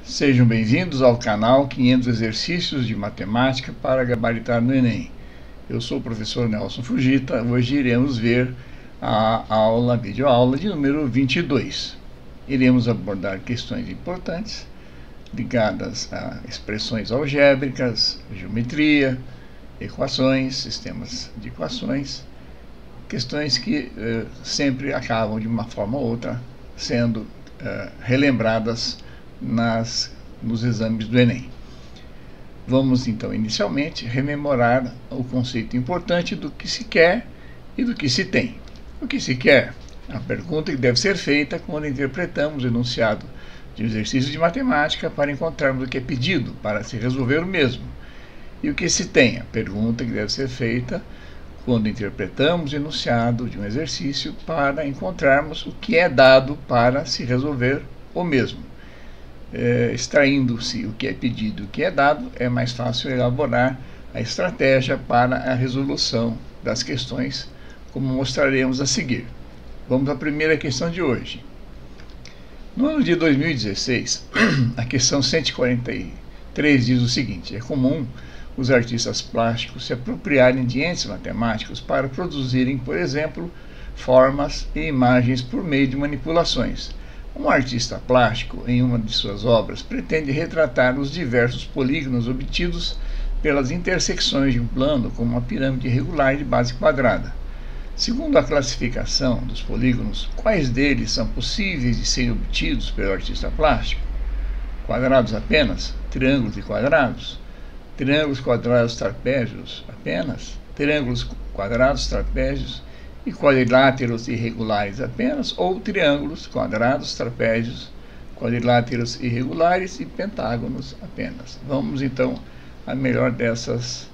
Sejam bem-vindos ao canal 500 Exercícios de Matemática para Gabaritar no Enem. Eu sou o professor Nelson Fujita. Hoje iremos ver a videoaula de número 22. Iremos abordar questões importantes ligadas a expressões algébricas, geometria, equações, sistemas de equações, questões que sempre acabam de uma forma ou outra sendo relembradas nos exames do Enem. Vamos então inicialmente rememorar o conceito importante do que se quer e do que se tem. O que se quer? A pergunta que deve ser feita quando interpretamos o enunciado de um exercício de matemática para encontrarmos o que é pedido para se resolver o mesmo. E o que se tem? A pergunta que deve ser feita quando interpretamos o enunciado de um exercício para encontrarmos o que é dado para se resolver o mesmo. Extraindo-se o que é pedido e o que é dado, é mais fácil elaborar a estratégia para a resolução das questões, como mostraremos a seguir. Vamos à primeira questão de hoje. No ano de 2016, a questão 143 diz o seguinte: é comum os artistas plásticos se apropriarem de entes matemáticos para produzirem, por exemplo, formas e imagens por meio de manipulações. Um artista plástico, em uma de suas obras, pretende retratar os diversos polígonos obtidos pelas intersecções de um plano como uma pirâmide irregular de base quadrada. Segundo a classificação dos polígonos, quais deles são possíveis de serem obtidos pelo artista plástico? Quadrados apenas? Triângulos e quadrados? Triângulos quadrados trapézios apenas? Triângulos quadrados trapézios e quadriláteros irregulares apenas, ou triângulos quadrados trapézios, quadriláteros irregulares e pentágonos apenas? Vamos então a melhor dessas,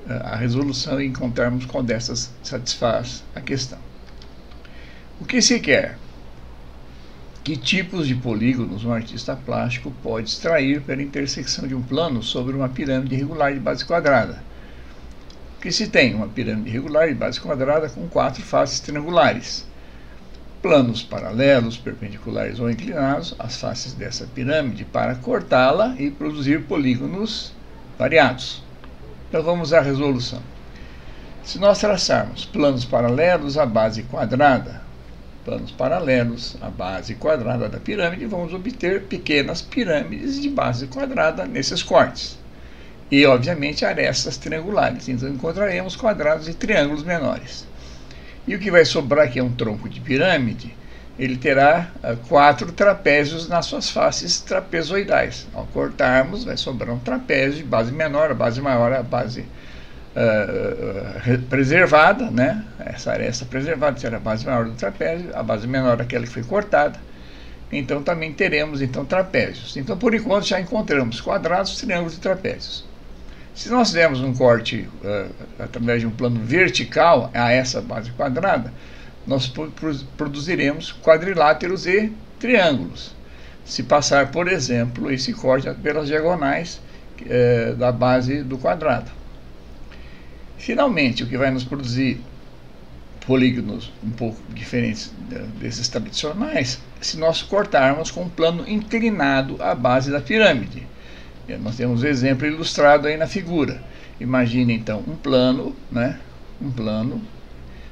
a resolução, e encontrarmos qual dessas satisfaz a questão. O que se quer? Que tipos de polígonos um artista plástico pode extrair pela intersecção de um plano sobre uma pirâmide irregular de base quadrada? Que se tem uma pirâmide irregular de base quadrada com 4 faces triangulares. Planos paralelos, perpendiculares ou inclinados às faces dessa pirâmide para cortá-la e produzir polígonos variados. Então vamos à resolução. Se nós traçarmos planos paralelos à base quadrada, da pirâmide, vamos obter pequenas pirâmides de base quadrada nesses cortes. E, obviamente, arestas triangulares. Então, encontraremos quadrados e triângulos menores. E o que vai sobrar aqui é um tronco de pirâmide. Ele terá 4 trapézios nas suas faces trapezoidais. Ao cortarmos, vai sobrar um trapézio de base menor, a base maior, a base preservada, né? Essa aresta preservada será a base maior do trapézio, a base menor aquela que foi cortada. Então, também teremos trapézios. Então, por enquanto, já encontramos quadrados, triângulos e trapézios. Se nós dermos um corte através de um plano vertical a essa base quadrada, nós produziremos quadriláteros e triângulos. Se passar, por exemplo, esse corte pelas diagonais da base do quadrado. Finalmente, o que vai nos produzir polígonos um pouco diferentes desses tradicionais, se nós cortarmos com um plano inclinado à base da pirâmide. Nós temos o exemplo ilustrado aí na figura. Imagine então um plano, um plano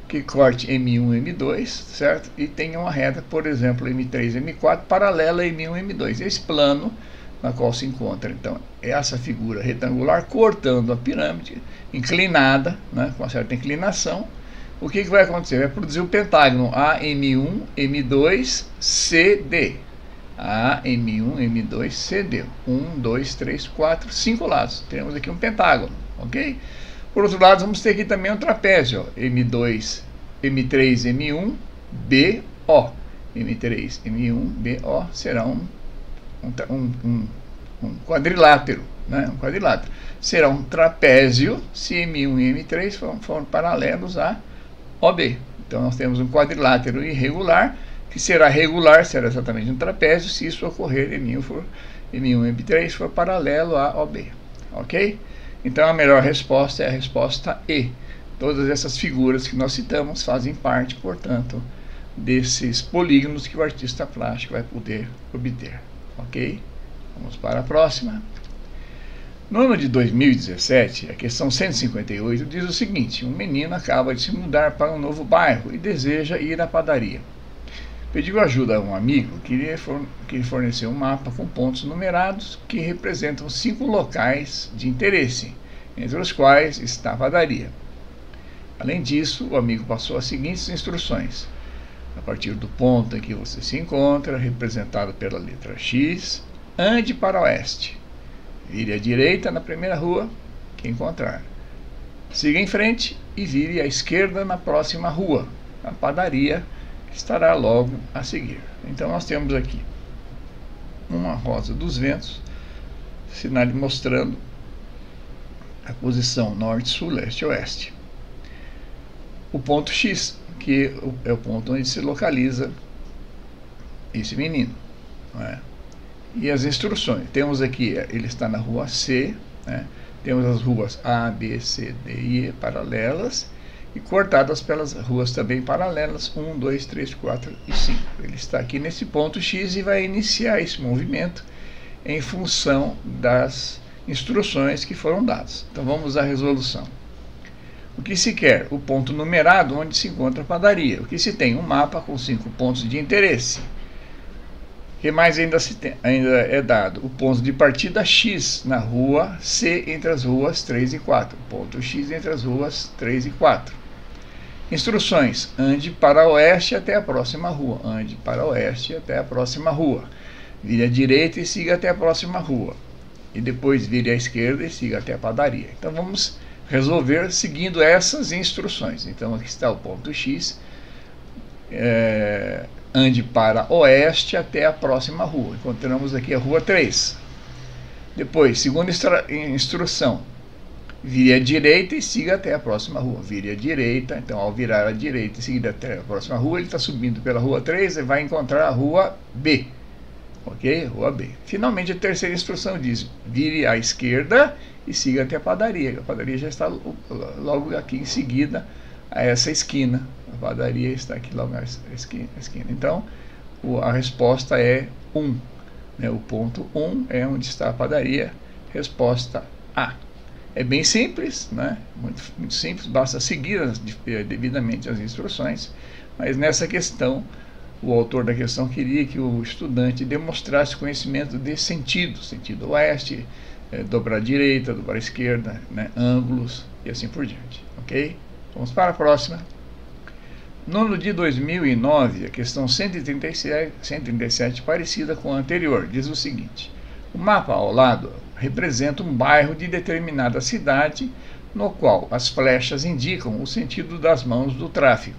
que corte M1, M2, certo? E tenha uma reta, por exemplo, M3, M4, paralela a M1, M2. Esse plano na qual se encontra então essa figura retangular cortando a pirâmide inclinada, com uma certa inclinação. O que vai acontecer? Vai produzir o pentágono AM1, M2, CD. AM1, M2, CD. 1, 2, 3, 4, 5 lados. Temos aqui um pentágono, ok? Por outro lado, vamos ter aqui também um trapézio, M2, M3, M1, BO. M3, M1, BO será um quadrilátero, um quadrilátero. Será um trapézio se M1 e M3 forem paralelos a OB. Então, nós temos um quadrilátero irregular, que será regular, será exatamente um trapézio, se isso ocorrer M1 e M3 for paralelo a OB. Ok? Então, a melhor resposta é a resposta E. Todas essas figuras que nós citamos fazem parte, portanto, desses polígonos que o artista plástico vai poder obter. Ok? Vamos para a próxima. No ano de 2017, a questão 158 diz o seguinte: um menino acaba de se mudar para um novo bairro e deseja ir à padaria. Pediu ajuda a um amigo que lhe forneceu um mapa com pontos numerados que representam 5 locais de interesse, entre os quais está a padaria. Além disso, o amigo passou as seguintes instruções: a partir do ponto em que você se encontra, representado pela letra X, ande para o oeste. Vire à direita na primeira rua que encontrar. Siga em frente e vire à esquerda na próxima rua. A padaria estará logo a seguir. Então nós temos aqui uma rosa dos ventos, sinal mostrando a posição norte, sul, leste e oeste. O ponto X, que é o ponto onde se localiza esse menino, não é? E as instruções, temos aqui, ele está na rua C, né? Temos as ruas A, B, C, D e E paralelas e cortadas pelas ruas também paralelas 1, 2, 3, 4 e 5. Ele está aqui nesse ponto X e vai iniciar esse movimento em função das instruções que foram dadas. Então vamos à resolução. O que se quer? O ponto numerado onde se encontra a padaria. O que se tem? Um mapa com 5 pontos de interesse. O que mais ainda é dado? O ponto de partida X na rua C entre as ruas 3 e 4. Ponto X entre as ruas 3 e 4. Instruções: ande para o oeste até a próxima rua. Ande para o oeste até a próxima rua. Vire à direita e siga até a próxima rua. E depois vire à esquerda e siga até a padaria. Então vamos resolver seguindo essas instruções. Então aqui está o ponto X. Ande para oeste até a próxima rua. Encontramos aqui a rua 3. Depois, segunda instrução: vire à direita e siga até a próxima rua. Vire à direita, então ao virar à direita e seguir até a próxima rua, ele está subindo pela rua 3 e vai encontrar a rua B. Ok? Rua B. Finalmente, a terceira instrução diz: vire à esquerda e siga até a padaria. A padaria já está logo aqui em seguida a essa esquina. A padaria está aqui logo na esquina. Então, a resposta é 1. Né? O ponto 1 é onde está a padaria. Resposta A. É bem simples, né? Muito simples, basta seguir devidamente as instruções. Mas nessa questão, o autor da questão queria que o estudante demonstrasse conhecimento de sentido. Sentido oeste, dobrar à direita, dobrar à esquerda, né? Ângulos e assim por diante. Ok? Vamos para a próxima. No ano de 2009, a questão 137, parecida com a anterior, diz o seguinte: o mapa ao lado representa um bairro de determinada cidade, no qual as flechas indicam o sentido das mãos do tráfego.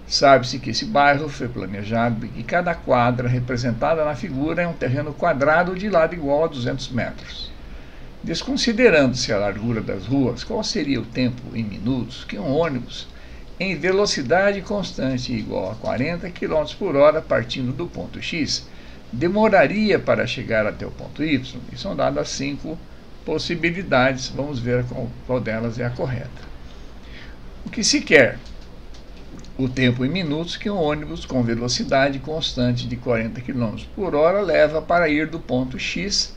Sabe-se que esse bairro foi planejado e que cada quadra representada na figura é um terreno quadrado de lado igual a 200 metros. Desconsiderando-se a largura das ruas, qual seria o tempo em minutos que um ônibus em velocidade constante igual a 40 km por hora partindo do ponto X demoraria para chegar até o ponto Y? E são dadas 5 possibilidades. Vamos ver qual delas é a correta. O que se quer? O tempo em minutos que um ônibus com velocidade constante de 40 km por hora leva para ir do ponto X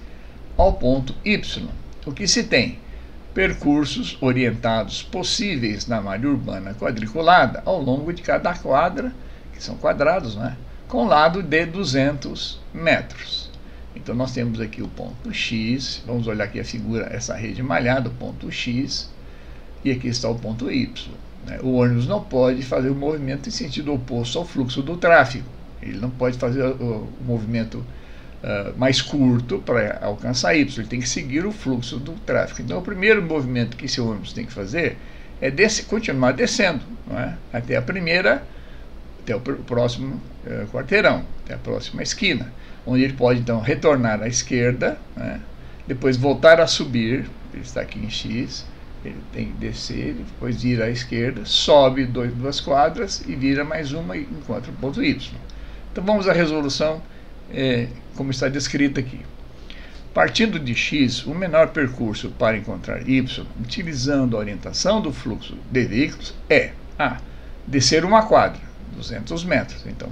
ao ponto Y. O que se tem? Percursos orientados possíveis na malha urbana quadriculada ao longo de cada quadra, que são quadrados, né? Com lado de 200 metros. Então nós temos aqui o ponto X, vamos olhar aqui a figura, essa rede malhada, o ponto X, e aqui está o ponto Y. Né? O ônibus não pode fazer o movimento em sentido oposto ao fluxo do tráfego. Ele não pode fazer o movimento mais curto para alcançar Y, ele tem que seguir o fluxo do tráfego. Então o primeiro movimento que esse ônibus tem que fazer é continuar descendo, não é? Até o próximo quarteirão, até a próxima esquina, onde ele pode então retornar à esquerda, né? Depois voltar a subir, ele está aqui em X, ele tem que descer, depois vira à esquerda, sobe 2 quadras e vira mais uma e encontra o ponto Y. Então vamos à resolução como está descrita aqui. Partindo de X, o menor percurso para encontrar Y, utilizando a orientação do fluxo de veículos, é A. Descer uma quadra, 200 metros. Então,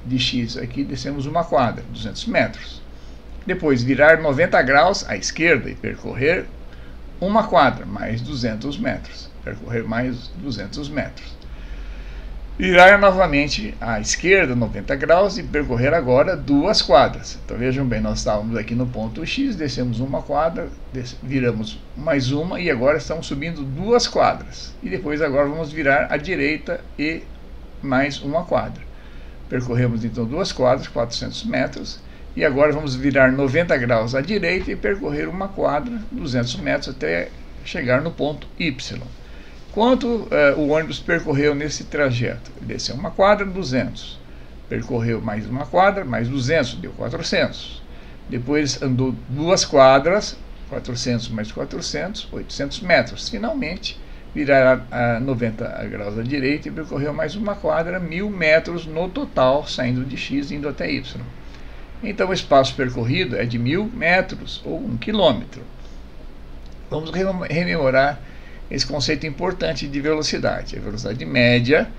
de X aqui descemos uma quadra, 200 metros. Depois virar 90 graus à esquerda e percorrer uma quadra, mais 200 metros. Percorrer mais 200 metros. Virar novamente à esquerda 90 graus e percorrer agora 2 quadras. Então vejam bem, nós estávamos aqui no ponto X, descemos uma quadra, viramos mais uma e agora estamos subindo 2 quadras. E depois agora vamos virar à direita e mais uma quadra. Percorremos então 2 quadras, 400 metros. E agora vamos virar 90 graus à direita e percorrer uma quadra, 200 metros, até chegar no ponto Y. Quanto o ônibus percorreu nesse trajeto? Ele desceu uma quadra, 200. Percorreu mais uma quadra, mais 200, deu 400. Depois andou 2 quadras, 400 mais 400, 800 metros. Finalmente, virar a 90 graus à direita e percorreu mais uma quadra, 1000 metros no total, saindo de X e indo até Y. Então o espaço percorrido é de 1000 metros, ou 1 quilômetro. Vamos rememorar esse conceito importante de velocidade. A velocidade média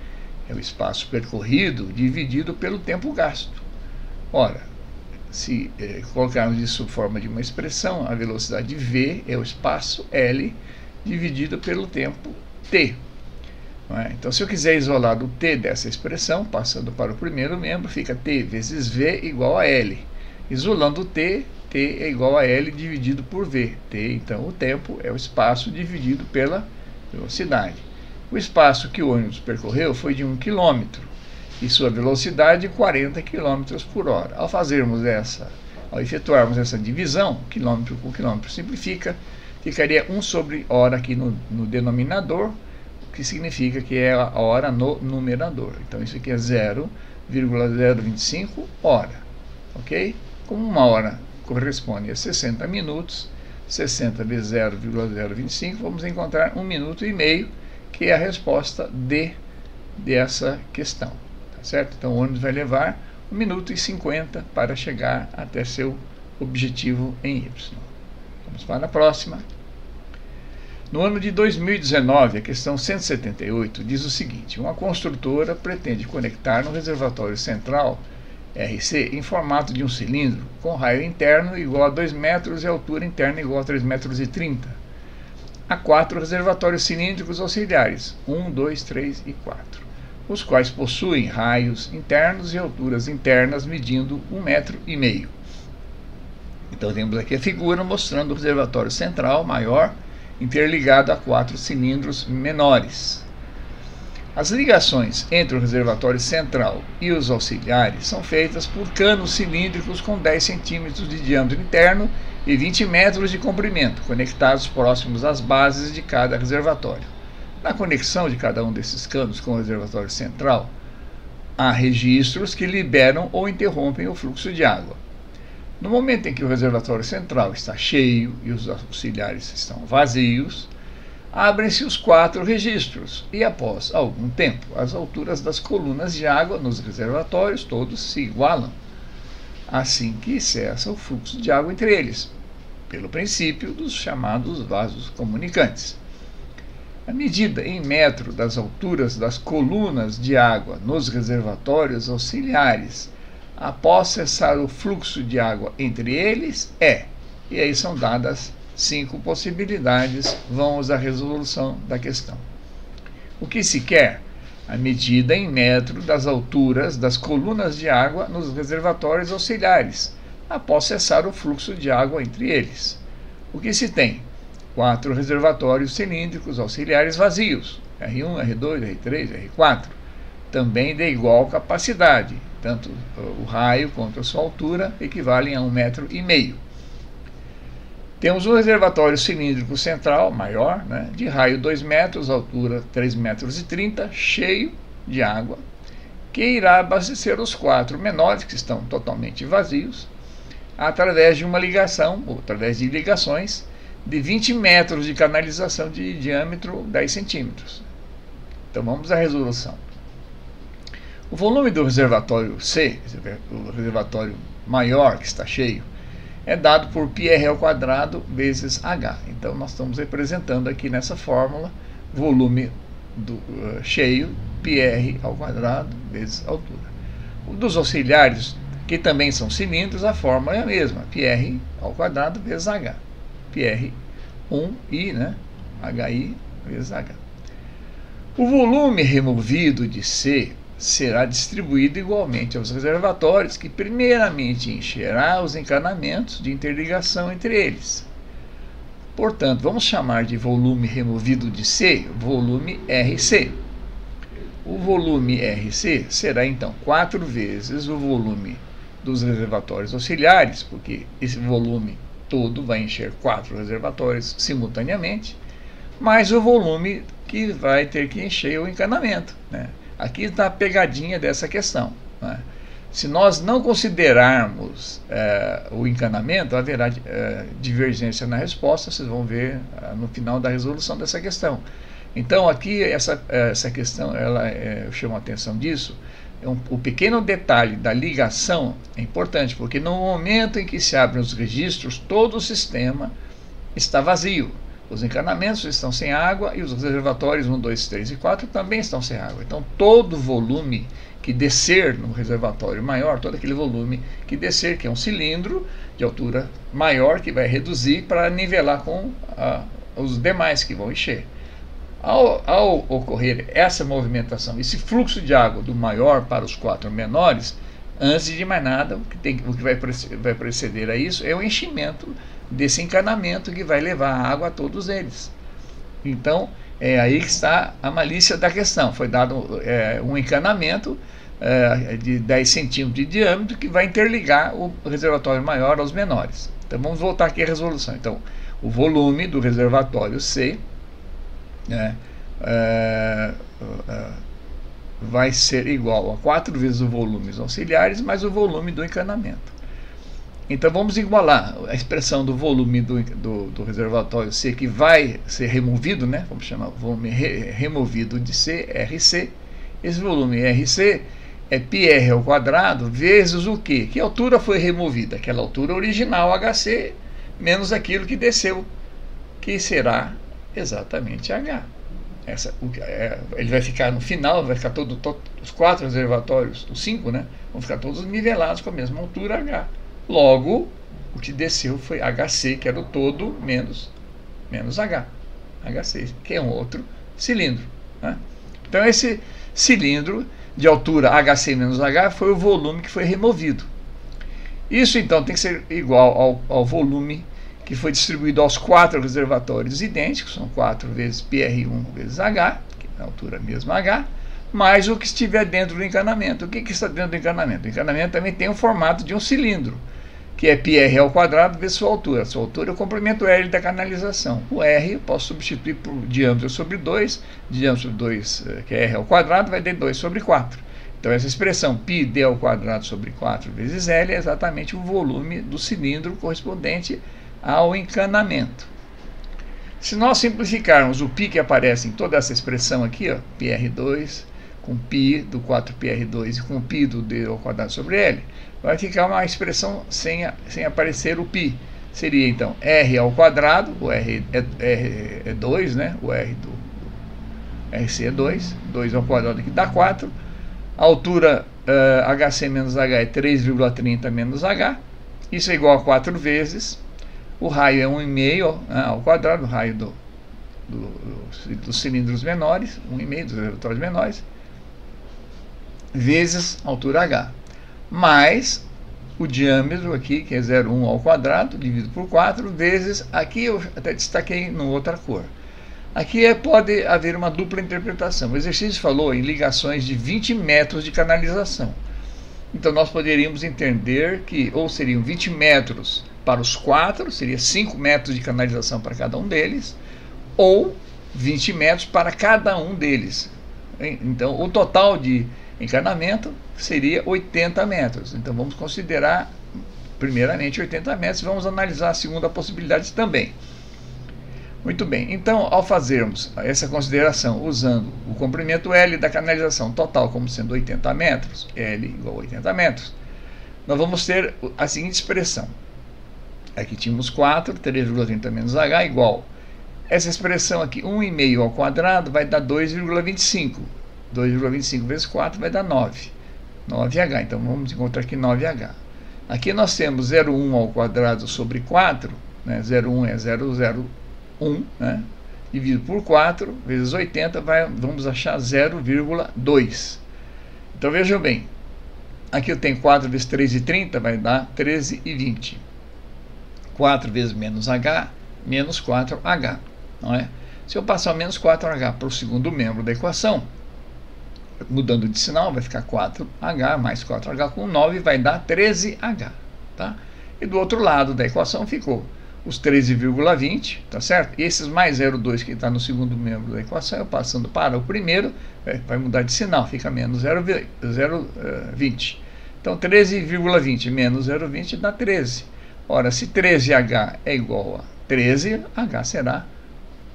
é o espaço percorrido dividido pelo tempo gasto. Ora, se colocarmos isso sob forma de uma expressão, a velocidade V é o espaço L dividido pelo tempo T. Então, se eu quiser isolar o T dessa expressão, passando para o primeiro membro, fica T vezes V igual a L. Isolando o T, T é igual a L dividido por V. T, então, o tempo é o espaço dividido pela velocidade. O espaço que o ônibus percorreu foi de 1 km e sua velocidade 40 km por hora. Ao efetuarmos essa divisão, quilômetro com quilômetro simplifica, ficaria 1 sobre hora aqui no denominador, que significa que é a hora no numerador. Então isso aqui é 0,025 hora, ok? Como uma hora corresponde a 60 minutos, 60 vezes 0,025, vamos encontrar 1 minuto e meio, que é a resposta D dessa questão, tá certo? Então o ônibus vai levar 1 minuto e 50 para chegar até seu objetivo em Y. Vamos para a próxima. No ano de 2019, a questão 178 diz o seguinte: uma construtora pretende conectar no reservatório central RC em formato de um cilindro com raio interno igual a 2 metros e altura interna igual a 3,30 metros. Há 4 reservatórios cilíndricos auxiliares, 1, 2, 3 e 4, os quais possuem raios internos e alturas internas medindo 1,5 metro. Então temos aqui a figura mostrando o reservatório central maior interligado a 4 cilindros menores. As ligações entre o reservatório central e os auxiliares são feitas por canos cilíndricos com 10 centímetros de diâmetro interno e 20 metros de comprimento, conectados próximos às bases de cada reservatório. Na conexão de cada um desses canos com o reservatório central, há registros que liberam ou interrompem o fluxo de água. No momento em que o reservatório central está cheio e os auxiliares estão vazios, abrem-se os 4 registros e, após algum tempo, as alturas das colunas de água nos reservatórios todos se igualam, assim que cessa o fluxo de água entre eles, pelo princípio dos chamados vasos comunicantes. A medida em metro das alturas das colunas de água nos reservatórios auxiliares após cessar o fluxo de água entre eles e aí são dadas 5 possibilidades. Vamos à resolução da questão. O que se quer? A medida em metro das alturas das colunas de água nos reservatórios auxiliares, após cessar o fluxo de água entre eles. O que se tem? 4 reservatórios cilíndricos auxiliares vazios, R1, R2, R3, R4, também de igual capacidade. Tanto o raio quanto a sua altura equivalem a 1,5 metro. Temos um reservatório cilíndrico central maior, de raio 2 metros, altura 3,30 metros, cheio de água, que irá abastecer os 4 menores, que estão totalmente vazios, através de uma ligação, ou através de ligações, de 20 metros de canalização de diâmetro 10 centímetros. Então vamos à resolução. O volume do reservatório C, o reservatório maior que está cheio, é dado por πr² vezes H. Então nós estamos representando aqui nessa fórmula volume cheio πr² vezes altura. O dos auxiliares que também são cilindros, a fórmula é a mesma, πr ao quadrado vezes h. πr 1i, né? hi vezes h. O volume removido de C será distribuído igualmente aos reservatórios, que primeiramente encherá os encanamentos de interligação entre eles. Portanto, vamos chamar de volume removido de C, volume RC. O volume RC será então 4 vezes o volume dos reservatórios auxiliares, porque esse volume todo vai encher 4 reservatórios simultaneamente, mais o volume que vai ter que encher o encanamento, né? Aqui está a pegadinha dessa questão, né? Se nós não considerarmos o encanamento, haverá divergência na resposta, vocês vão ver no final da resolução dessa questão. Então aqui essa questão, eu chamo a atenção disso, o pequeno detalhe da ligação é importante, porque no momento em que se abrem os registros, todo o sistema está vazio. Os encanamentos estão sem água e os reservatórios 1, 2, 3 e 4 também estão sem água. Então todo volume que descer no reservatório maior, todo aquele volume que descer, que é um cilindro de altura maior, que vai reduzir para nivelar com os demais que vão encher. Ao ocorrer essa movimentação, esse fluxo de água do maior para os 4 menores, antes de mais nada, o que vai preceder a isso é o enchimento desse encanamento que vai levar a água a todos eles. Então, é aí que está a malícia da questão. Foi dado um encanamento de 10 centímetros de diâmetro que vai interligar o reservatório maior aos menores. Então, vamos voltar aqui à resolução. Então, o volume do reservatório C, né, vai ser igual a 4 vezes o volume dos auxiliares mais o volume do encanamento. Então vamos igualar a expressão do volume do reservatório C, que vai ser removido, né? Vamos chamar o volume removido de C, RC. Esse volume RC é πr ao quadrado vezes o quê? Que altura foi removida? Aquela altura original, HC, menos aquilo que desceu, que será exatamente H. Ele vai ficar no final, vai ficar os 4 reservatórios, os 5, né? Vão ficar todos nivelados com a mesma altura H. Logo, o que desceu foi HC, que era o todo, menos H. HC, que é um outro cilindro, né? Então, esse cilindro de altura HC menos H foi o volume que foi removido. Isso, então, tem que ser igual ao volume que foi distribuído aos 4 reservatórios idênticos, são 4 vezes PR1 vezes H, que é a altura mesmo H, mais o que estiver dentro do encanamento. O que está dentro do encanamento? O encanamento também tem o formato de um cilindro, que é πr ao quadrado vezes sua altura. Sua altura é o comprimento L da canalização. O R eu posso substituir por diâmetro sobre 2, diâmetro sobre 2, que é R ao quadrado, vai dar 2 sobre 4. Então essa expressão πd ao quadrado sobre 4 vezes L é exatamente o volume do cilindro correspondente ao encanamento. Se nós simplificarmos o π que aparece em toda essa expressão aqui, ó, PR2, com π do 4PR2 e com π do d ao quadrado sobre L, vai ficar uma expressão sem aparecer o π. Seria então R ao quadrado, o R é 2, né? O R do RC é 2, 2 ao quadrado que dá 4. A altura HC menos H é 3,30 menos H. Isso é igual a 4 vezes. O raio é 1,5 ao quadrado, o raio dos cilindros menores, 1,5 dos reservatórios menores, vezes a altura H, mais o diâmetro aqui, que é 0,1 ao quadrado, dividido por 4, vezes, aqui eu até destaquei em outra cor. Aqui pode haver uma dupla interpretação. O exercício falou em ligações de 20 metros de canalização. Então nós poderíamos entender que ou seriam 20 metros para os 4, seria 5 metros de canalização para cada um deles, ou 20 metros para cada um deles. Então o total de encanamento seria 80 metros. Então vamos considerar primeiramente 80 metros, vamos analisar a segunda possibilidade também. Muito bem, então ao fazermos essa consideração usando o comprimento L da canalização total como sendo 80 metros, L igual a 80 metros, nós vamos ter a seguinte expressão. Aqui tínhamos 4, 3,30 menos H igual. Essa expressão aqui, 1,5 ao quadrado, vai dar 2,25. 2,25 vezes 4 vai dar 9. 9H, então vamos encontrar aqui 9H. Aqui nós temos 0,1 ao quadrado sobre 4, né? 0,1 é 0,01, né? Dividido por 4 vezes 80, vamos achar 0,2. Então vejam bem, aqui eu tenho 4 vezes 3,30, vai dar 13,20. 4 vezes menos h, menos 4h, não é? Se eu passar o menos 4h para o segundo membro da equação, mudando de sinal, vai ficar 4h mais 4h com 9, vai dar 13h, tá? E do outro lado da equação ficou os 13,20, tá certo? E esses mais 0,2 que está no segundo membro da equação, eu passando para o primeiro, vai mudar de sinal, fica menos 0,20. Então, 13,20 menos 0,20 dá 13. Ora, se 13h é igual a 13, h será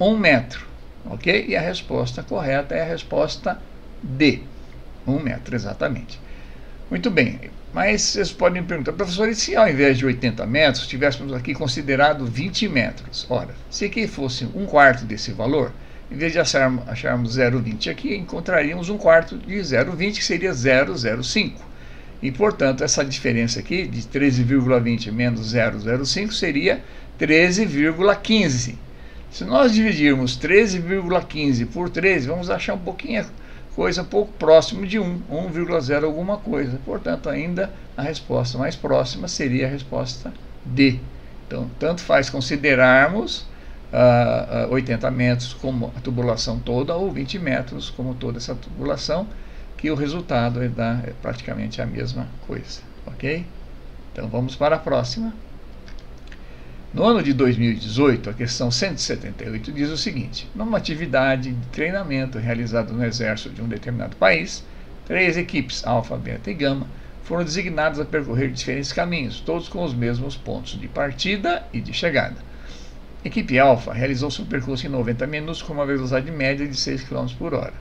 1 metro, ok? E a resposta correta é a resposta D, 1 metro, exatamente. Muito bem, mas vocês podem me perguntar, professor, e se ao invés de 80 metros, tivéssemos aqui considerado 20 metros? Ora, se aqui fosse 1/4 desse valor, em vez de acharmos 0,20 aqui, encontraríamos 1/4 de 0,20, que seria 0,05. E, portanto, essa diferença aqui, de 13,20 menos 0,05, seria 13,15. Se nós dividirmos 13,15 por 13, vamos achar coisa um pouco próximo de 1,0 alguma coisa. Portanto, ainda a resposta mais próxima seria a resposta D. Então, tanto faz considerarmos 80 metros como a tubulação toda, ou 20 metros como toda essa tubulação, que o resultado é praticamente a mesma coisa, ok? Então, vamos para a próxima. No ano de 2018, a questão 178 diz o seguinte: numa atividade de treinamento realizada no exército de um determinado país, 3 equipes, alfa, beta e gama, foram designadas a percorrer diferentes caminhos, todos com os mesmos pontos de partida e de chegada. A equipe alfa realizou seu percurso em 90 minutos com uma velocidade média de 6 km por hora.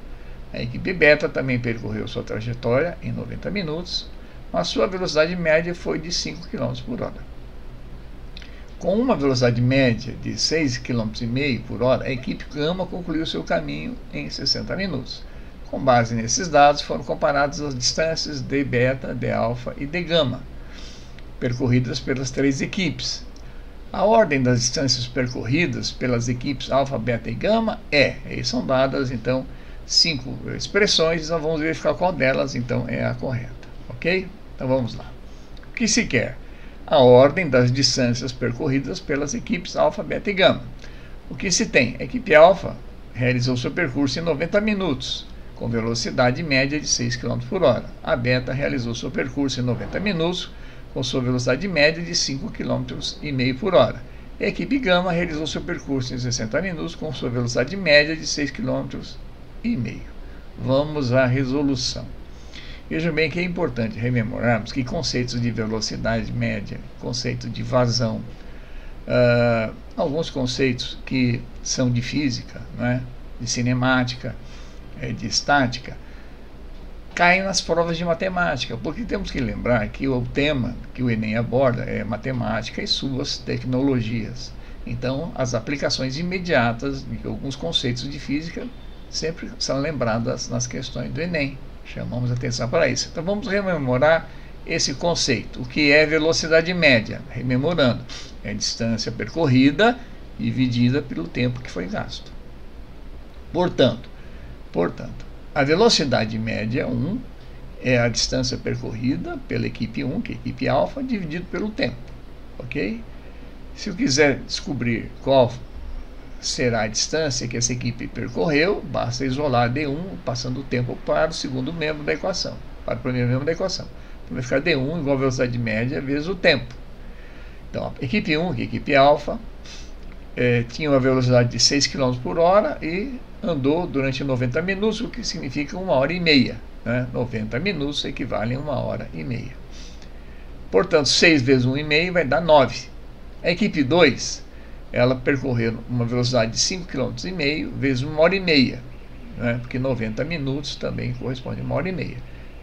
A equipe beta também percorreu sua trajetória em 90 minutos, mas sua velocidade média foi de 5 km por hora. Com uma velocidade média de 6,5 km por hora, a equipe gama concluiu seu caminho em 60 minutos. Com base nesses dados, foram comparadas as distâncias de beta, de alfa e de gama, percorridas pelas 3 equipes. A ordem das distâncias percorridas pelas equipes alfa, beta e gama e são dadas, então, 5 expressões, nós vamos verificar qual delas, então, é a correta, ok? Então, vamos lá. O que se quer? A ordem das distâncias percorridas pelas equipes alfa, beta e gama. O que se tem? A equipe alfa realizou seu percurso em 90 minutos, com velocidade média de 6 km por hora. A beta realizou seu percurso em 90 minutos, com sua velocidade média de 5,5 km por hora. A equipe gama realizou seu percurso em 60 minutos, com sua velocidade média de 6,5 km. Vamos à resolução. Vejam bem que é importante rememorarmos que conceitos de velocidade média, conceito de vazão, alguns conceitos que são de física, não é? De cinemática, de estática, caem nas provas de matemática, porque temos que lembrar que o tema que o Enem aborda é matemática e suas tecnologias. Então, as aplicações imediatas de alguns conceitos de física sempre são lembradas nas questões do Enem. Chamamos atenção para isso. Então vamos rememorar esse conceito. O que é velocidade média? Rememorando, é a distância percorrida dividida pelo tempo que foi gasto. Portanto, a velocidade média 1 é a distância percorrida pela equipe 1, que é a equipe alfa, dividido pelo tempo, ok? Se eu quiser descobrir qual será a distância que essa equipe percorreu, basta isolar D1, passando o tempo para o segundo membro da equação, para o primeiro membro da equação. Então vai ficar D1 igual a velocidade média vezes o tempo. Então, a equipe 1, que é a equipe alfa, tinha uma velocidade de 6 km por hora e andou durante 90 minutos, o que significa 1h30. Né? 90 minutos equivale a 1h30. Portanto, 6 vezes 1,5 vai dar 9. A equipe 2, ela percorreu uma velocidade de 5,5 km vezes 1h30, né? Porque 90 minutos também corresponde a 1h30.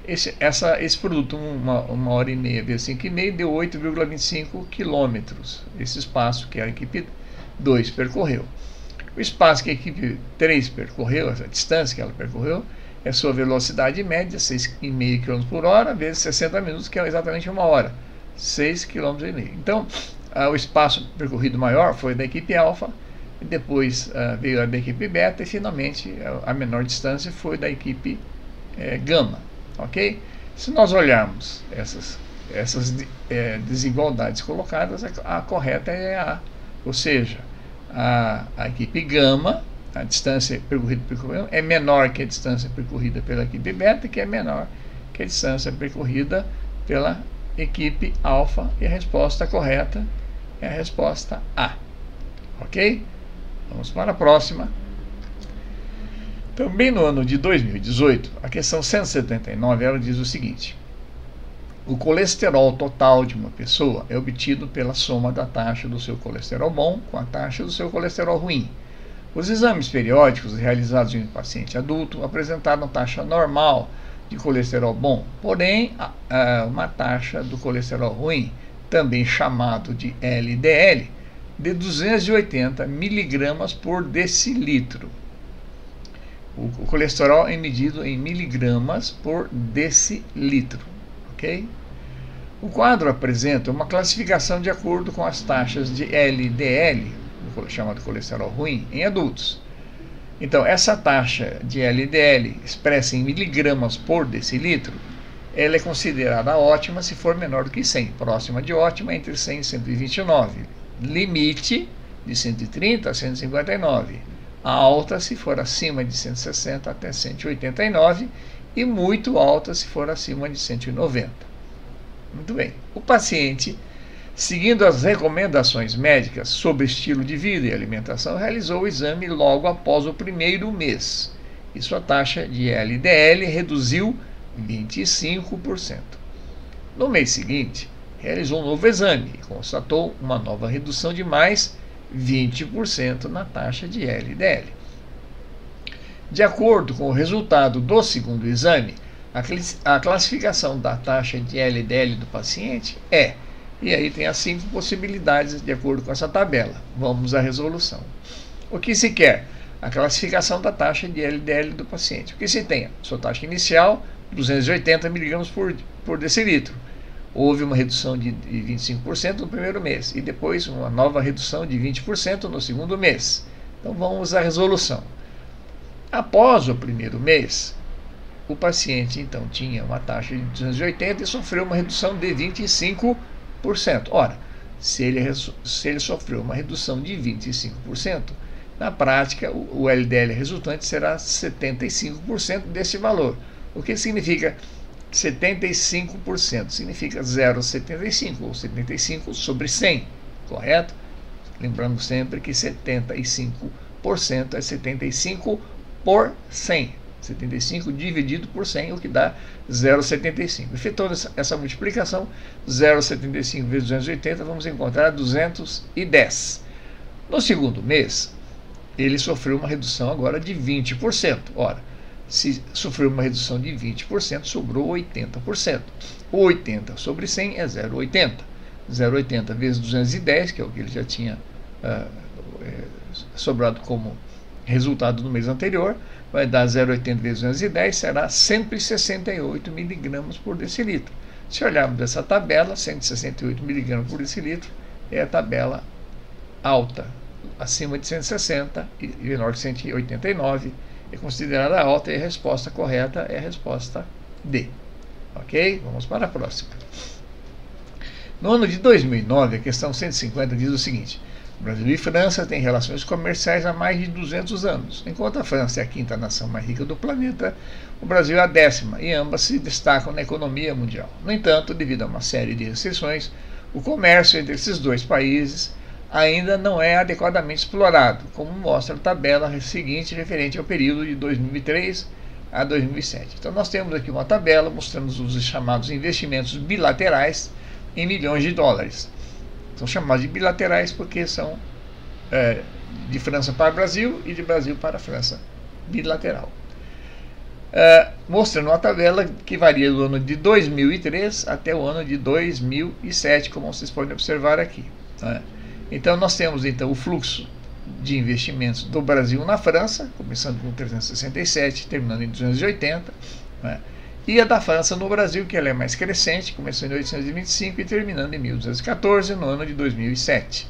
Esse produto, 1h30 vezes 5,5, deu 8,25 km, esse espaço que a equipe 2 percorreu. O espaço que a equipe 3 percorreu, essa distância que ela percorreu, é sua velocidade média, 6,5 km por hora, vezes 60 minutos, que é exatamente 1 hora. 6,5 km. Então, o espaço percorrido maior foi da equipe alfa, e depois veio a da equipe beta, e finalmente a menor distância foi da equipe gama, ok? Se nós olharmos essas desigualdades colocadas, a correta é a, ou seja, a equipe gama, a distância percorrida pelo gama é menor que a distância percorrida pela equipe beta, que é menor que a distância percorrida pela equipe alfa, e a resposta correta é a resposta A, ok? Vamos para a próxima. Também no ano de 2018, a questão 179, ela diz o seguinte: o colesterol total de uma pessoa é obtido pela soma da taxa do seu colesterol bom com a taxa do seu colesterol ruim. Os exames periódicos realizados em um paciente adulto apresentaram taxa normal de colesterol bom, porém uma taxa do colesterol ruim, também chamado de LDL, de 280 miligramas por decilitro. O colesterol é medido em miligramas por decilitro, ok? O quadro apresenta uma classificação de acordo com as taxas de LDL, chamado colesterol ruim, em adultos. Então, essa taxa de LDL, expressa em miligramas por decilitro, ela é considerada ótima se for menor do que 100, próxima de ótima entre 100 e 129, limite de 130 a 159, alta se for acima de 160 até 189 e muito alta se for acima de 190. Muito bem. O paciente, seguindo as recomendações médicas sobre estilo de vida e alimentação, realizou o exame logo após o primeiro mês e sua taxa de LDL reduziu 25%. No mês seguinte, realizou um novo exame e constatou uma nova redução de mais 20% na taxa de LDL. De acordo com o resultado do segundo exame, a classificação da taxa de LDL do paciente é, e aí tem as 5 possibilidades de acordo com essa tabela. Vamos à resolução. O que se quer? A classificação da taxa de LDL do paciente. O que se tem? Sua taxa inicial, 280 mg por decilitro. Houve uma redução de 25% no primeiro mês e depois uma nova redução de 20% no segundo mês. Então vamos à resolução. Após o primeiro mês, o paciente então tinha uma taxa de 280 e sofreu uma redução de 25%. Ora, se ele sofreu uma redução de 25%, na prática o LDL resultante será 75% desse valor. O que significa 75%? Significa 0,75 ou 75 sobre 100, correto? Lembrando sempre que 75% é 75 por 100. 75 dividido por 100, o que dá 0,75. Efetuando essa multiplicação, 0,75 vezes 280, vamos encontrar 210. No segundo mês, ele sofreu uma redução agora de 20%. Ora, se sofreu uma redução de 20%, sobrou 80%. 80 sobre 100 é 0,80. 0,80 vezes 210, que é o que ele já tinha sobrado como resultado no mês anterior, vai dar 0,80 vezes 210, será 168 miligramas por decilitro. Se olharmos essa tabela, 168 miligramas por decilitro é a tabela alta, acima de 160 e menor que 189, é considerada alta, e a resposta correta é a resposta D. Ok? Vamos para a próxima. No ano de 2009, a questão 150 diz o seguinte: Brasil e França têm relações comerciais há mais de 200 anos. Enquanto a França é a quinta nação mais rica do planeta, o Brasil é a 10ª, e ambas se destacam na economia mundial. No entanto, devido a uma série de restrições, o comércio entre esses dois países ainda não é adequadamente explorado, como mostra a tabela seguinte referente ao período de 2003 a 2007. Então nós temos aqui uma tabela mostrando os chamados investimentos bilaterais em milhões de dólares. São chamados de bilaterais porque são de França para Brasil e de Brasil para França, bilateral. Mostrando uma tabela que varia do ano de 2003 até o ano de 2007, como vocês podem observar aqui. Então nós temos então o fluxo de investimentos do Brasil na França, começando com 367, terminando em 280, e a da França no Brasil, que ela é mais crescente, começou em 1825 e terminando em 1214, no ano de 2007.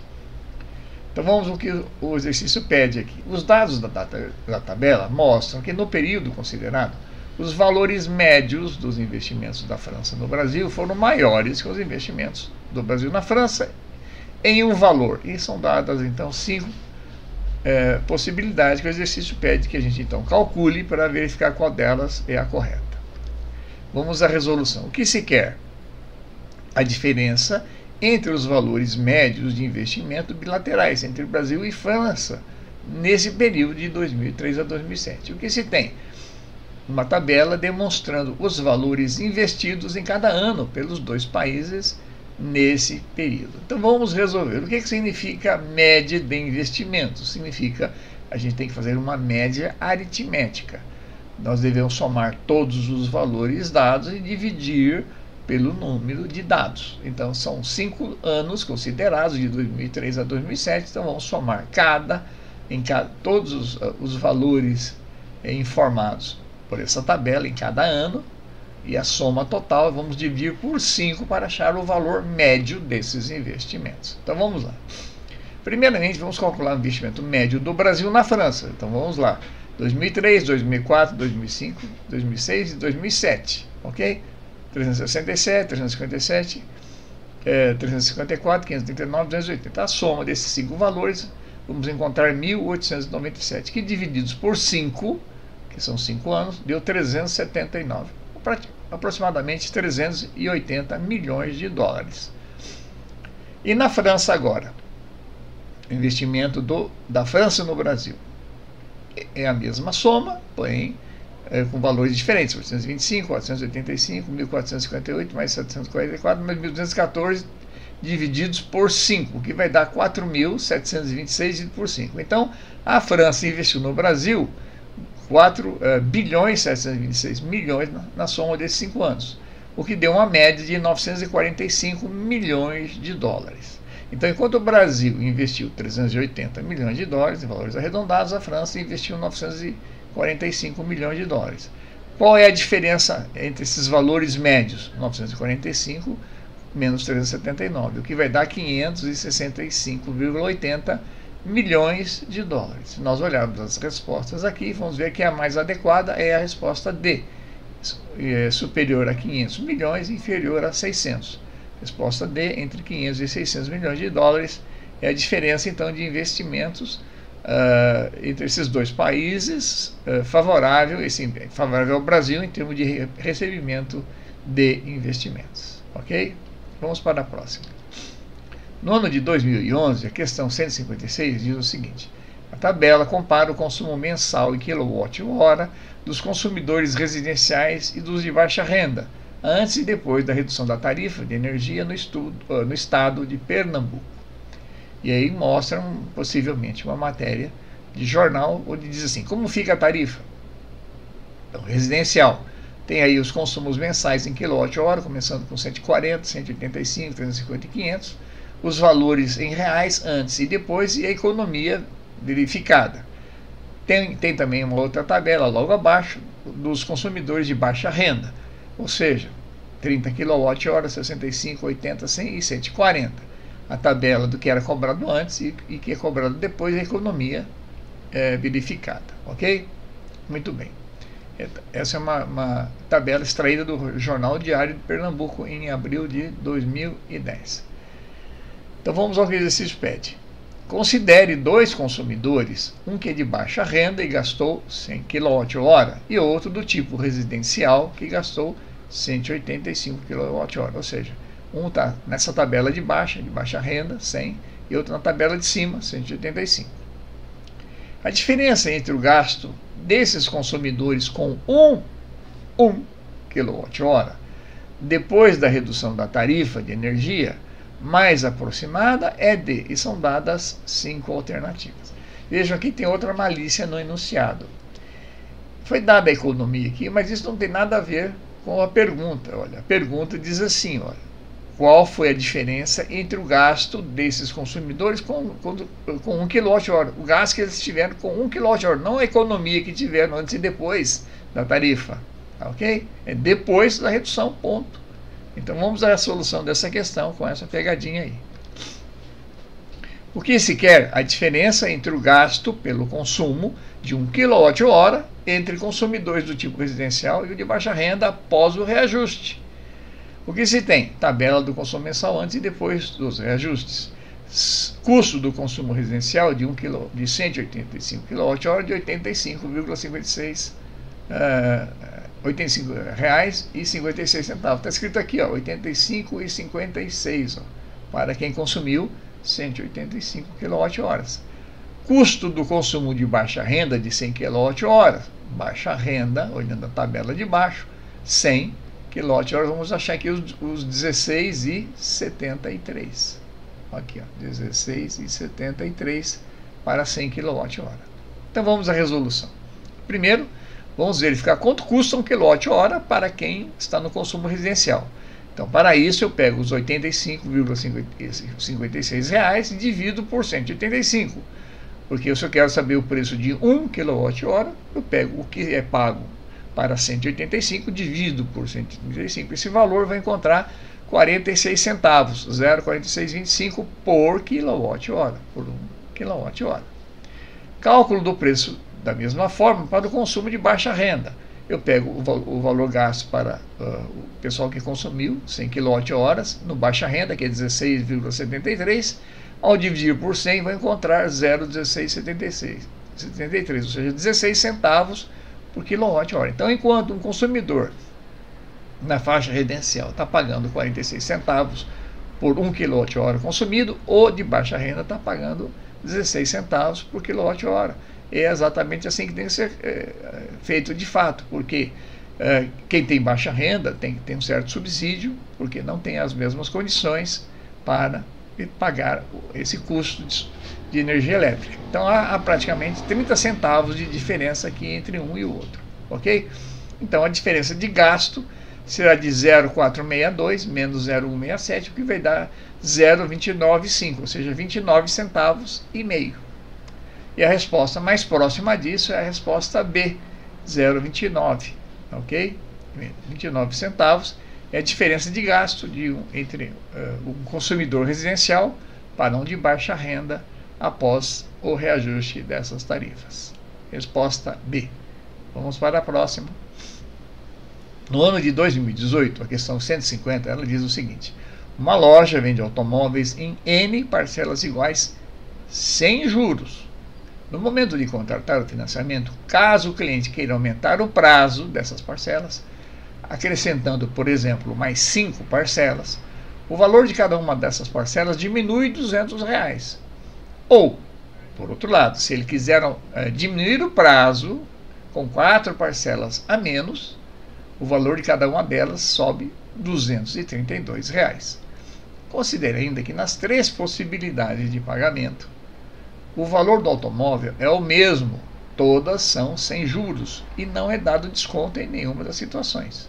Então vamos ao que o exercício pede aqui. Os dados da tabela mostram que no período considerado, os valores médios dos investimentos da França no Brasil foram maiores que os investimentos do Brasil na França em um valor. E são dadas então 5 possibilidades que o exercício pede que a gente então calcule para verificar qual delas é a correta. Vamos à resolução. O que se quer? A diferença entre os valores médios de investimento bilaterais entre Brasil e França nesse período de 2003 a 2007. O que se tem? Uma tabela demonstrando os valores investidos em cada ano pelos dois países nesse período. Então vamos resolver. O que significa média de investimentos? Significa a gente tem que fazer uma média aritmética. Nós devemos somar todos os valores dados e dividir pelo número de dados. Então são 5 anos considerados, de 2003 a 2007. Então vamos somar todos os valores informados por essa tabela em cada ano, e a soma total vamos dividir por 5 para achar o valor médio desses investimentos. Então vamos lá. Primeiramente vamos calcular o investimento médio do Brasil na França. Então vamos lá. 2003, 2004, 2005, 2006 e 2007, ok? 367, 357, 354, 539, 280. A soma desses 5 valores, vamos encontrar 1.897, que divididos por 5, que são 5 anos, deu 379, aproximadamente 380 milhões de dólares. E na França agora, o investimento da França no Brasil é a mesma soma, porém com valores diferentes, 825, 485, 1458, mais 744, mais 1214, divididos por 5, que vai dar 4.726 dividido por 5. Então, a França investiu no Brasil 4 bilhões 726 milhões na soma desses 5 anos, o que deu uma média de 945 milhões de dólares. Então, enquanto o Brasil investiu 380 milhões de dólares, em valores arredondados, a França investiu 945 milhões de dólares. Qual é a diferença entre esses valores médios? 945 menos 379, o que vai dar 565,80 milhões de dólares. Se nós olharmos as respostas aqui, vamos ver que a mais adequada é a resposta D, superior a 500 milhões e inferior a 600. Resposta D, entre 500 e 600 milhões de dólares, é a diferença então de investimentos entre esses dois países, favorável ao Brasil em termos de recebimento de investimentos. Ok? Vamos para a próxima. No ano de 2011, a questão 156 diz o seguinte: a tabela compara o consumo mensal em quilowatt-hora dos consumidores residenciais e dos de baixa renda, antes e depois da redução da tarifa de energia no estado de Pernambuco. E aí mostram possivelmente uma matéria de jornal onde diz assim: como fica a tarifa? Então, residencial tem aí os consumos mensais em quilowatt-hora, começando com 140, 185, 350 e 500, os valores em reais antes e depois e a economia verificada. Tem também uma outra tabela logo abaixo dos consumidores de baixa renda, ou seja, 30 kWh, 65, 80, 100 e 140. A tabela do que era cobrado antes e que é cobrado depois, a economia verificada, ok? Muito bem. Essa é uma tabela extraída do Jornal Diário de Pernambuco em abril de 2010. Então vamos ao que o exercício pede. Considere 2 consumidores, um que é de baixa renda e gastou 100 kWh e outro do tipo residencial que gastou 185 kWh, ou seja, um está nessa tabela de baixa renda, 100, e outro na tabela de cima, 185. A diferença entre o gasto desses consumidores com 1 kWh, depois da redução da tarifa de energia, mais aproximada é D, e são dadas 5 alternativas. Vejam, aqui tem outra malícia no enunciado. Foi dada a economia aqui, mas isso não tem nada a ver com a pergunta. Olha, a pergunta diz assim, olha, qual foi a diferença entre o gasto desses consumidores com 1 kWh? O gasto que eles tiveram com 1 kWh, não a economia que tiveram antes e depois da tarifa. ok? É depois da redução, ponto. Então vamos à solução dessa questão com essa pegadinha aí. O que se quer? A diferença entre o gasto pelo consumo de 1 kWh entre consumidores do tipo residencial e o de baixa renda após o reajuste. O que se tem? Tabela do consumo mensal antes e depois dos reajustes. Custo do consumo residencial de 185 kWh de R$ 85,56 85,56. Está escrito aqui, ó, 85,56, para quem consumiu 185 kWh. Custo do consumo de baixa renda de 100 kWh. Baixa renda, olhando a tabela de baixo, 100 kWh. Vamos achar aqui os 16,73. Aqui, ó, 16,73 para 100 kWh. Então vamos à resolução. Primeiro, vamos verificar quanto custa 1 kWh para quem está no consumo residencial. Então, para isso, eu pego os R$ 85,56 e divido por 185. Porque se eu quero saber o preço de 1 kWh, eu pego o que é pago para 185, divido por 185. Esse valor vai encontrar 46 centavos, 0,4625 por kWh, por 1 kWh. Cálculo do preço da mesma forma para o consumo de baixa renda. Eu pego o valor gasto para o pessoal que consumiu 100 kWh no baixa renda, que é 16,73, ao dividir por 100 vai encontrar 0,1673, ou seja, 16 centavos por kWh. Então, enquanto um consumidor na faixa residencial está pagando 46 centavos por 1 kWh consumido, o de baixa renda está pagando 16 centavos por kWh. É exatamente assim que tem que ser feito de fato, porque quem tem baixa renda tem que ter um certo subsídio, porque não tem as mesmas condições para pagar esse custo de energia elétrica. Então há praticamente 30 centavos de diferença aqui entre um e o outro, ok? Então a diferença de gasto será de 0,462 menos 0,167, o que vai dar 0,295, ou seja, 29 centavos e meio. E a resposta mais próxima disso é a resposta B, 0,29, ok? 29 centavos é a diferença de gasto entre um consumidor residencial para um de baixa renda após o reajuste dessas tarifas. Resposta B. Vamos para a próxima. No ano de 2018, a questão 150, ela diz o seguinte: uma loja vende automóveis em N parcelas iguais sem juros. No momento de contratar o financiamento, caso o cliente queira aumentar o prazo dessas parcelas, acrescentando, por exemplo, mais 5 parcelas, o valor de cada uma dessas parcelas diminui R$200. Ou, por outro lado, se ele quiser diminuir o prazo com 4 parcelas a menos, o valor de cada uma delas sobe R$232. Considere ainda que nas 3 possibilidades de pagamento, o valor do automóvel é o mesmo, todas são sem juros e não é dado desconto em nenhuma das situações.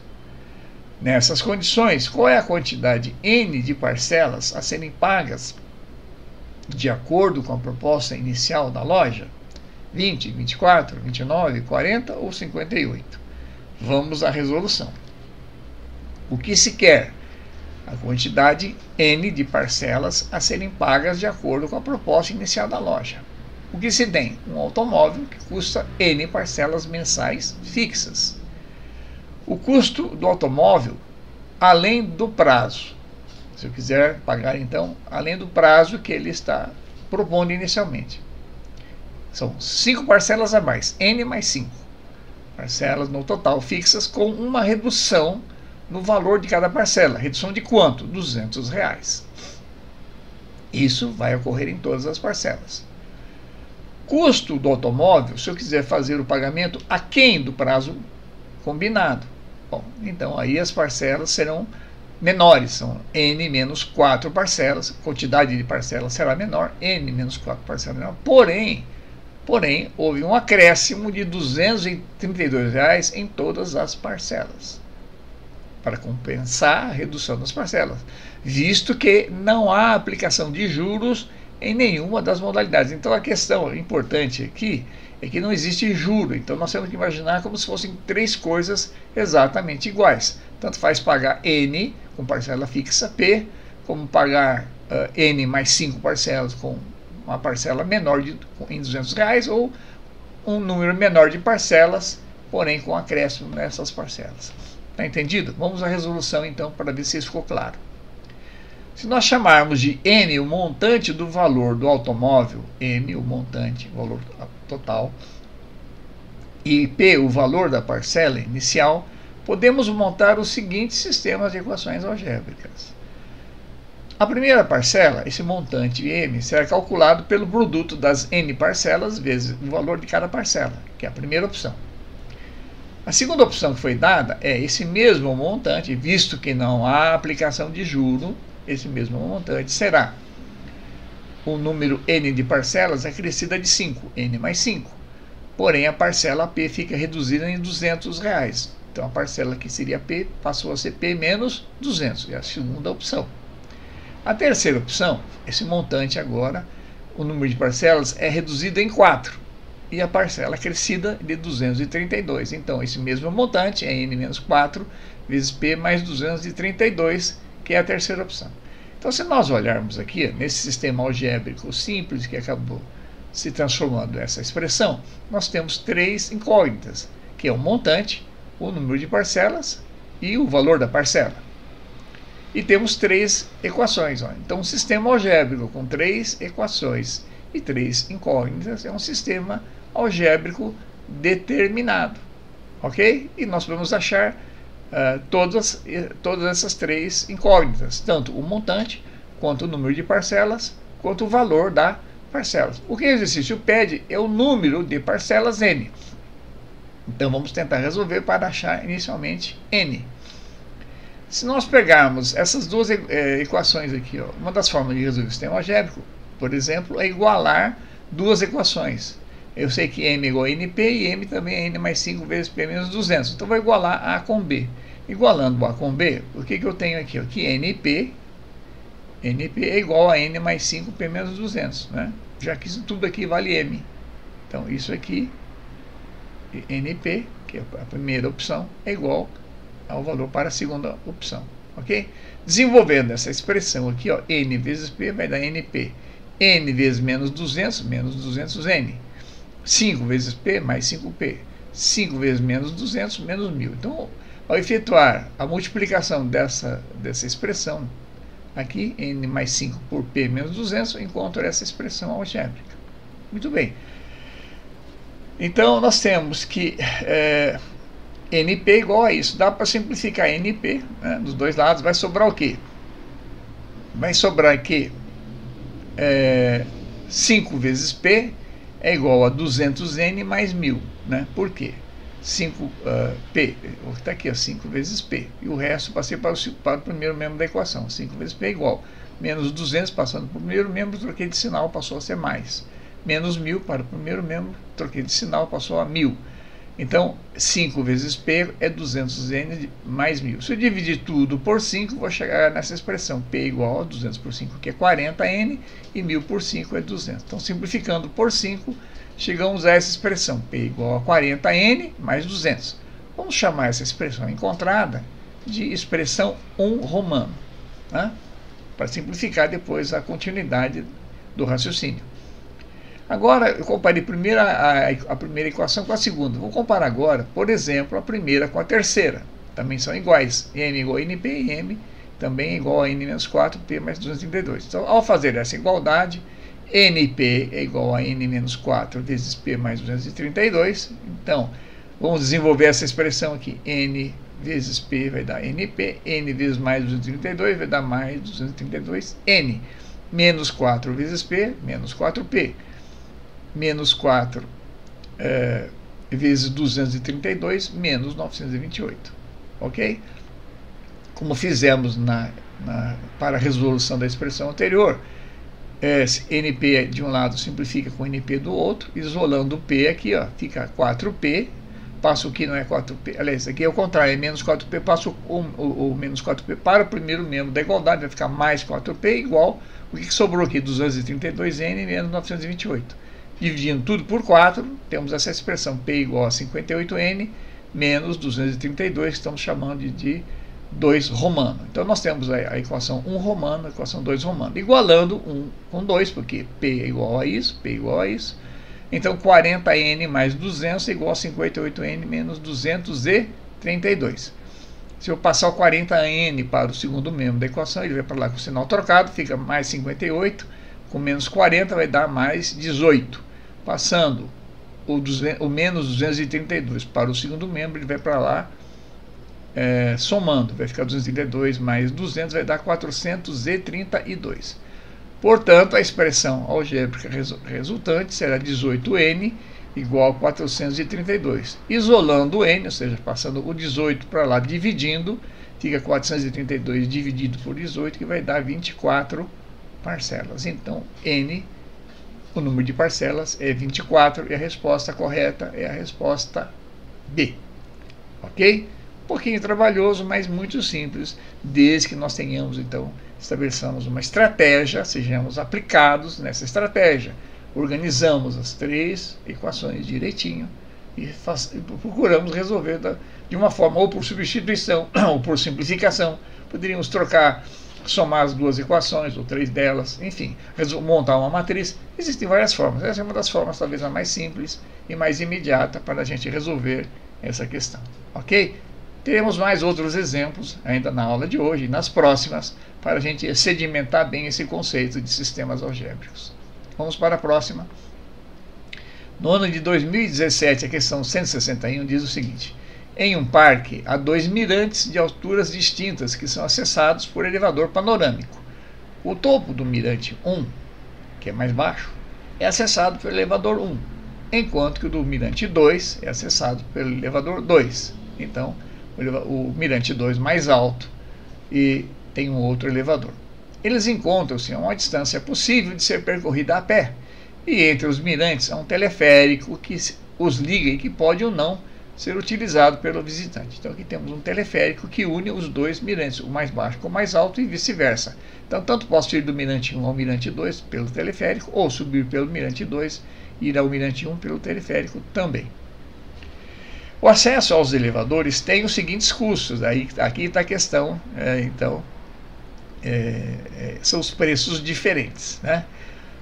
Nessas condições, qual é a quantidade N de parcelas a serem pagas de acordo com a proposta inicial da loja? 20, 24, 29, 40 ou 58? Vamos à resolução. O que se quer? A quantidade N de parcelas a serem pagas de acordo com a proposta inicial da loja. O que se tem? Um automóvel que custa N parcelas mensais fixas. O custo do automóvel além do prazo. Se eu quiser pagar, então, além do prazo que ele está propondo inicialmente. São 5 parcelas a mais, N mais 5. Parcelas no total fixas com uma redução no valor de cada parcela. Redução de quanto? R$200. Isso vai ocorrer em todas as parcelas. Custo do automóvel, se eu quiser fazer o pagamento aquém do prazo combinado. Bom, então aí as parcelas serão menores, são N menos 4 parcelas, a quantidade de parcelas será menor, N menos 4 parcelas menor, porém, houve um acréscimo de R$232 em todas as parcelas, para compensar a redução das parcelas, visto que não há aplicação de juros em nenhuma das modalidades. Então a questão importante aqui é que não existe juro, então nós temos que imaginar como se fossem três coisas exatamente iguais. Tanto faz pagar N com parcela fixa P, como pagar N mais 5 parcelas com uma parcela menor em R$200, ou um número menor de parcelas, porém com acréscimo nessas parcelas. Está entendido? Vamos à resolução então para ver se isso ficou claro. Se nós chamarmos de N o montante do valor do automóvel, M o montante, o valor total, e P o valor da parcela inicial, podemos montar os seguintes sistemas de equações algébricas. A primeira parcela, esse montante M, será calculado pelo produto das N parcelas vezes o valor de cada parcela, que é a primeira opção. A segunda opção que foi dada é esse mesmo montante, visto que não há aplicação de juro, esse mesmo montante será o número N de parcelas acrescida de 5, N mais 5. Porém, a parcela P fica reduzida em R$200. Então, a parcela que seria P passou a ser P menos 200, é a segunda opção. A terceira opção, esse montante agora, o número de parcelas é reduzido em 4 e a parcela acrescida de 232. Então, esse mesmo montante é N menos 4 vezes P mais 232, que é a terceira opção. Então, se nós olharmos aqui, nesse sistema algébrico simples que acabou se transformando nessa expressão, nós temos três incógnitas, que é o montante, o número de parcelas e o valor da parcela. E temos três equações. Ó. Então, um sistema algébrico com três equações e três incógnitas é um sistema algébrico determinado. Ok? E nós vamos achar todas essas três incógnitas, tanto o montante, quanto o número de parcelas, quanto o valor da parcela. O que o exercício pede é o número de parcelas N. Então vamos tentar resolver para achar inicialmente N. Se nós pegarmos essas duas equações aqui, ó, uma das formas de resolver o sistema algébrico, por exemplo, é igualar duas equações. Eu sei que M é igual a NP e M também é N mais 5 vezes P menos 200. Então, vou igualar A com B. Igualando A com B, o que eu tenho aqui? Que NP é igual a N mais 5 P menos 200. Né? Já que isso tudo aqui vale M. Então, isso aqui, NP, que é a primeira opção, é igual ao valor para a segunda opção. Ok? Desenvolvendo essa expressão aqui, ó, N vezes P vai dar NP. N vezes menos 200N. 5 vezes P mais 5P. 5 vezes menos 200, menos 1000. Então, ao efetuar a multiplicação dessa expressão, aqui, N mais 5 por P menos 200, eu encontro essa expressão algébrica. Muito bem. Então, nós temos que NP igual a isso. Dá para simplificar NP, né, dos dois lados. Vai sobrar o quê? Vai sobrar aqui 5 vezes P é igual a 200N mais 1000. Né? Por quê? 5P, está aqui, 5 vezes P. E o resto passei para o primeiro membro da equação. 5 vezes P é igual. Menos 200 passando para o primeiro membro, troquei de sinal, passou a ser mais. Menos 1000 para o primeiro membro, troquei de sinal, passou a 1000. Então, 5 vezes P é 200N mais 1000. Se eu dividir tudo por 5, vou chegar nessa expressão. P igual a 200 por 5, que é 40N, e 1000 por 5 é 200. Então, simplificando por 5, chegamos a essa expressão. P igual a 40N mais 200. Vamos chamar essa expressão encontrada de expressão 1 romano, né? Para simplificar depois a continuidade do raciocínio. Agora, eu comparei a primeira equação com a segunda. Vou comparar agora, por exemplo, a primeira com a terceira. Também são iguais. M igual a NP e M também é igual a N menos 4, P mais 232. Então, ao fazer essa igualdade, NP é igual a N menos 4 vezes P mais 232. Então, vamos desenvolver essa expressão aqui. N vezes P vai dar NP. N vezes mais 232 vai dar mais 232N. Menos 4 vezes P, menos 4P. Menos 4 vezes 232, menos 928. Ok? Como fizemos para a resolução da expressão anterior, NP de um lado simplifica com NP do outro, isolando o P aqui, ó, fica 4P, passo o que não é 4P, aliás, aqui é o contrário, é menos 4P, passo o menos 4P para o primeiro membro da igualdade, vai ficar mais 4P igual O que sobrou aqui? 232n menos 928. Dividindo tudo por 4, temos essa expressão P igual a 58n menos 232, que estamos chamando de 2 romano. Então nós temos a equação 1 romano, a equação 2 romano, igualando 1 com 2, porque P é igual a isso, P é igual a isso. Então 40n mais 200 é igual a 58n menos 232. Se eu passar o 40n para o segundo membro da equação, ele vai para lá com o sinal trocado, fica mais 58, com menos 40 vai dar mais 18. Passando o menos 232 para o segundo membro, ele vai para lá, somando, vai ficar 232 mais 200, vai dar 432. Portanto, a expressão algébrica resultante será 18n igual a 432. Isolando o n, ou seja, passando o 18 para lá, dividindo, fica 432 dividido por 18, que vai dar 24 parcelas. Então, n, o número de parcelas, é 24, e a resposta correta é a resposta B. Ok? Um pouquinho trabalhoso, mas muito simples, desde que nós tenhamos, então, estabeleçamos uma estratégia, sejamos aplicados nessa estratégia. Organizamos as 3 equações direitinho e procuramos resolver de uma forma ou por substituição ou por simplificação. Poderíamos trocar, somar as 2 equações ou 3 delas, enfim, montar uma matriz. Existem várias formas. Essa é uma das formas talvez a mais simples e mais imediata para a gente resolver essa questão. Ok? Teremos mais outros exemplos ainda na aula de hoje e nas próximas para a gente sedimentar bem esse conceito de sistemas algébricos. Vamos para a próxima. No ano de 2017, a questão 161 diz o seguinte: em um parque, há 2 mirantes de alturas distintas que são acessados por elevador panorâmico. O topo do mirante 1, que é mais baixo, é acessado pelo elevador 1, enquanto que o do mirante 2 é acessado pelo elevador 2. Então, o mirante 2 mais alto e tem um outro elevador. Eles encontram-se a uma distância possível de ser percorrida a pé, e entre os mirantes há um teleférico que os liga e que pode ou não ser utilizado pelo visitante. Então aqui temos um teleférico que une os 2 mirantes, o mais baixo com o mais alto e vice-versa. Então tanto posso ir do mirante 1 ao mirante 2 pelo teleférico, ou subir pelo mirante 2 e ir ao mirante 1 pelo teleférico também. O acesso aos elevadores tem os seguintes custos. Aqui está a questão, são os preços diferentes, né?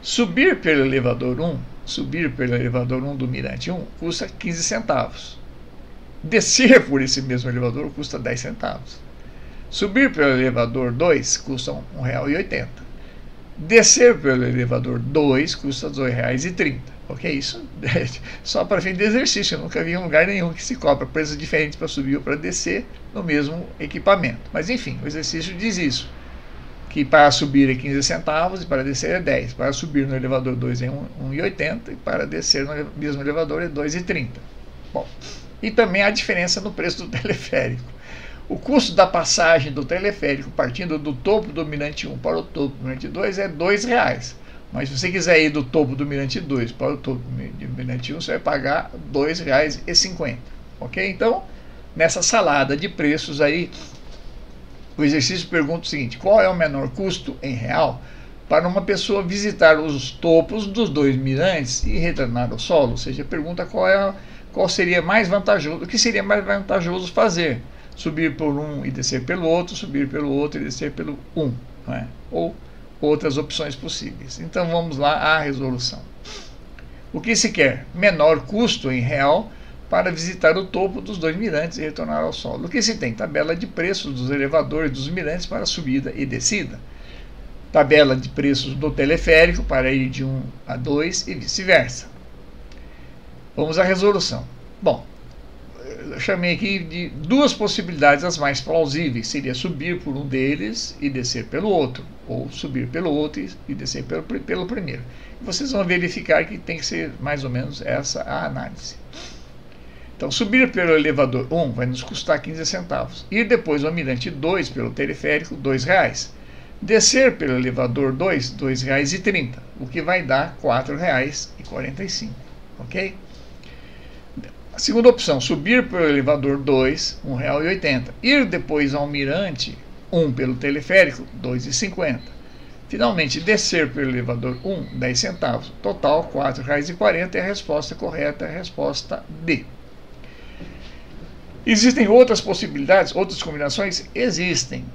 Subir pelo elevador 1 do mirante 1 custa 15 centavos. Descer por esse mesmo elevador custa 10 centavos. Subir pelo elevador 2 custa R$ 1,80. Descer pelo elevador 2 custa R$ 2,30. Ok? Isso só para fim de exercício. Eu nunca vi em lugar nenhum que se cobra preços diferentes para subir ou para descer no mesmo equipamento. Mas enfim, o exercício diz isso, que para subir é 15 centavos e para descer é 10. Para subir no elevador 2 é 1,80 e para descer no mesmo elevador é 2,30. Bom, e também há diferença no preço do teleférico. O custo da passagem do teleférico partindo do topo do mirante 1 para o topo do mirante 2 é R$ 2,00. Mas se você quiser ir do topo do mirante 2 para o topo do mirante 1, você vai pagar R$ 2,50. Ok? Então, nessa salada de preços aí, o exercício pergunta o seguinte: qual é o menor custo em real para uma pessoa visitar os topos dos 2 mirantes e retornar ao solo? Ou seja, pergunta qual seria mais vantajoso, o que seria mais vantajoso fazer: subir por um e descer pelo outro, subir pelo outro e descer pelo um, não é? Ou outras opções possíveis. Então vamos lá à resolução. O que se quer? Menor custo em real para visitar o topo dos 2 mirantes e retornar ao solo. O que se tem? Tabela de preços dos elevadores dos mirantes para subida e descida. Tabela de preços do teleférico para ir de 1 a 2 e vice-versa. Vamos à resolução. Bom, eu chamei aqui de 2 possibilidades as mais plausíveis. Seria subir por um deles e descer pelo outro, ou subir pelo outro e descer pelo primeiro. Vocês vão verificar que tem que ser mais ou menos essa a análise. Então, subir pelo elevador 1 vai nos custar 15 centavos. Ir depois ao mirante 2 pelo teleférico, R$ 2,00. Descer pelo elevador 2, R$ 2,30, o que vai dar R$ 4,45. Ok? A segunda opção, subir pelo elevador 2, R$ 1,80. Ir depois ao mirante 1 pelo teleférico, R$ 2,50. Finalmente, descer pelo elevador 1, 10 centavos. Total, R$ 4,40 é a resposta correta, a resposta D. Existem outras possibilidades, outras combinações? Existem.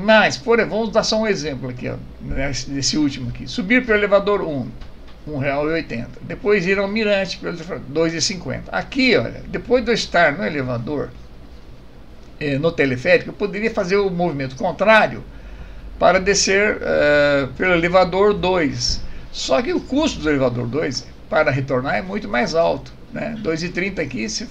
Mas, vamos dar só um exemplo aqui, ó, nesse último aqui. Subir pelo elevador 1, R$ 1,80. Depois ir ao mirante pelo R$ 2,50. Aqui, olha, depois de eu estar no elevador, no teleférico, eu poderia fazer o movimento contrário para descer pelo elevador 2. Só que o custo do elevador 2 para retornar é muito mais alto, né? R$ 2,30 aqui se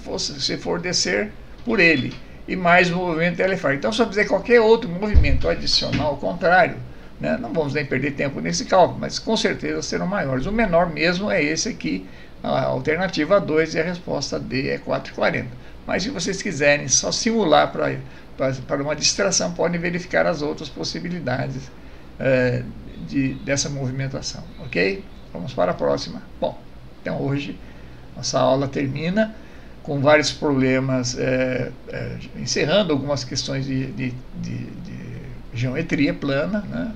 for descer por ele, e mais o movimento teleférico. Então, se eu fizer qualquer outro movimento adicional ao contrário, né, não vamos nem perder tempo nesse cálculo, mas com certeza serão maiores. O menor mesmo é esse aqui, a alternativa 2, e a resposta D é 4,40. Mas se vocês quiserem só simular para uma distração, podem verificar as outras possibilidades dessa movimentação, ok? Vamos para a próxima. Bom, então hoje nossa aula termina com vários problemas, encerrando algumas questões de geometria plana, né?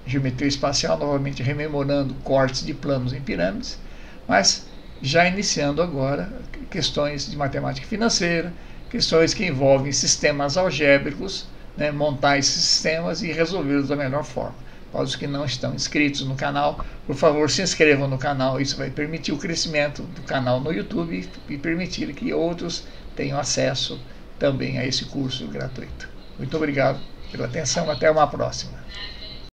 Geometria espacial, novamente rememorando cortes de planos em pirâmides, mas já iniciando agora questões de matemática financeira, questões que envolvem sistemas algébricos, né? Montar esses sistemas e resolvê-los da melhor forma. Para os que não estão inscritos no canal, por favor, se inscrevam no canal. Isso vai permitir o crescimento do canal no YouTube e permitir que outros tenham acesso também a esse curso gratuito. Muito obrigado pela atenção. Até uma próxima.